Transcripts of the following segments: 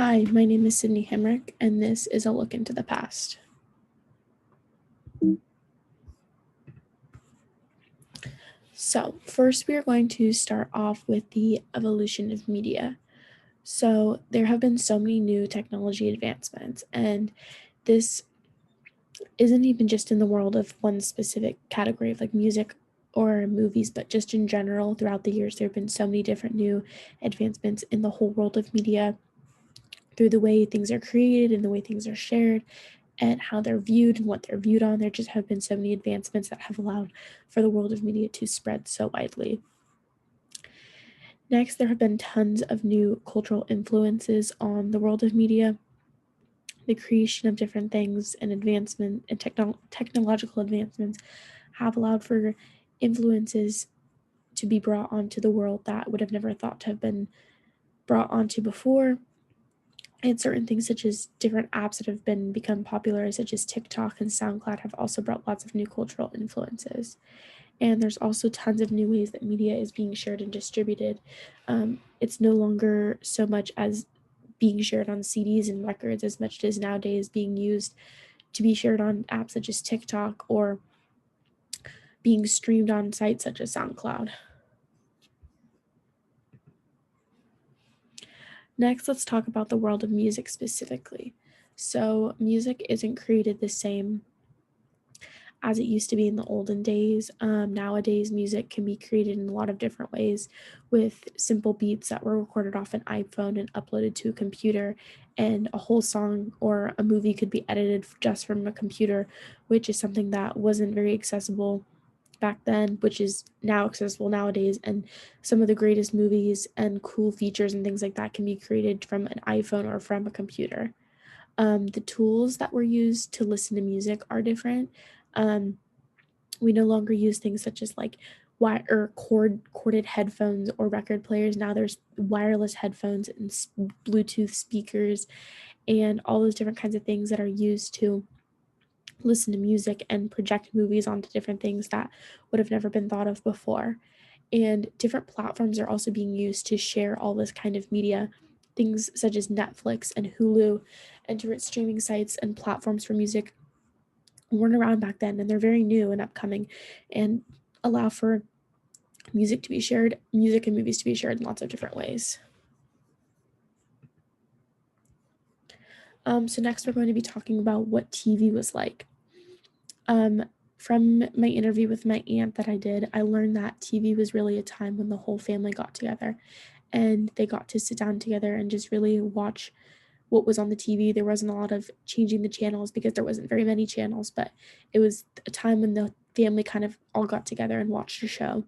Hi, my name is Sydney Hemrick, and this is a look into the past. So, first, we are going to start off with the evolution of media. So, there have been so many new technology advancements, and this isn't even just in the world of one specific category of like music or movies, but just in general, throughout the years, there have been so many different new advancements in the whole world of media through the way things are created and the way things are shared and how they're viewed and what they're viewed on. There just have been so many advancements that have allowed for the world of media to spread so widely. Next, there have been tons of new cultural influences on the world of media. The creation of different things and advancement and technological advancements have allowed for influences to be brought onto the world that would have never thought to have been brought onto before. And certain things such as different apps that have been become popular, such as TikTok and SoundCloud, have also brought lots of new cultural influences. And there's also tons of new ways that media is being shared and distributed. It's no longer so much as being shared on CDs and records as much as nowadays being used to be shared on apps such as TikTok or being streamed on sites such as SoundCloud. Next, let's talk about the world of music specifically. So, music isn't created the same as it used to be in the olden days. Nowadays, music can be created in a lot of different ways with simple beats that were recorded off an iPhone and uploaded to a computer. And a whole song or a movie could be edited just from a computer, which is something that wasn't very accessible back then, which is now accessible nowadays. And some of the greatest movies and cool features and things like that can be created from an iPhone or from a computer. The tools that were used to listen to music are different. Um, we no longer use things such as like corded headphones or record players. Now there's wireless headphones and Bluetooth speakers and all those different kinds of things that are used to listen to music and project movies onto different things that would have never been thought of before. And different platforms are also being used to share all this kind of media. Things such as Netflix and Hulu and different streaming sites and platforms for music weren't around back then, and they're very new and upcoming and allow for music and movies to be shared in lots of different ways. So next we're going to be talking about what TV was like. Um, from my interview with my aunt that I did, I learned that TV was really a time when the whole family got together and they got to sit down together and just really watch what was on the TV. There wasn't a lot of changing the channels because there wasn't very many channels, but it was a time when the family kind of all got together and watched a show.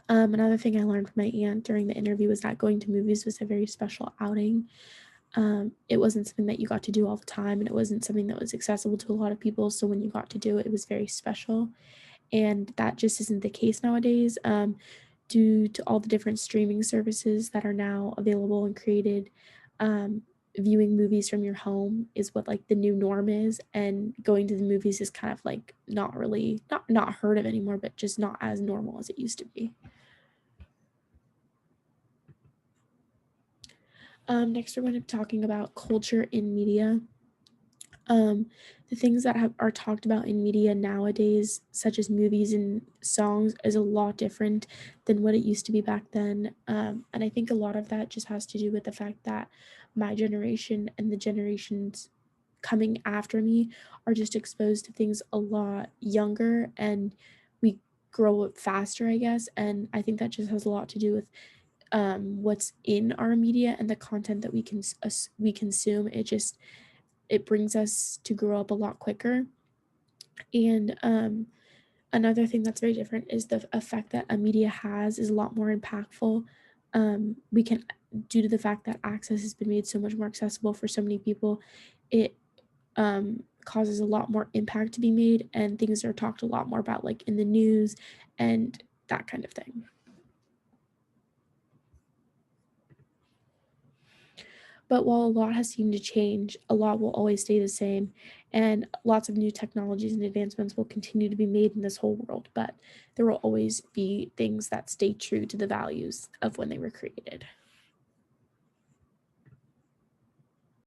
Another thing I learned from my aunt during the interview was that going to movies was a very special outing. It wasn't something that you got to do all the time, and it wasn't something that was accessible to a lot of people. So when you got to do it, it was very special. And that just isn't the case nowadays, due to all the different streaming services that are now available and created. Um, Viewing movies from your home is what like the new norm is, and going to the movies is kind of like not really not heard of anymore, but just not as normal as it used to be. Next, we're going to be talking about culture in media. Um, the things that are talked about in media nowadays, such as movies and songs, is a lot different than what it used to be back then. And I think a lot of that just has to do with the fact that my generation and the generations coming after me are just exposed to things a lot younger and we grow up faster, I guess. And I think that just has a lot to do with what's in our media and the content that we consume. It brings us to grow up a lot quicker. And another thing that's very different is the effect that a media has is a lot more impactful. We can, due to the fact that access has been made so much more accessible for so many people, it causes a lot more impact to be made, and things are talked a lot more about, like in the news and that kind of thing. But while a lot has seemed to change, a lot will always stay the same, and lots of new technologies and advancements will continue to be made in this whole world. But there will always be things that stay true to the values of when they were created.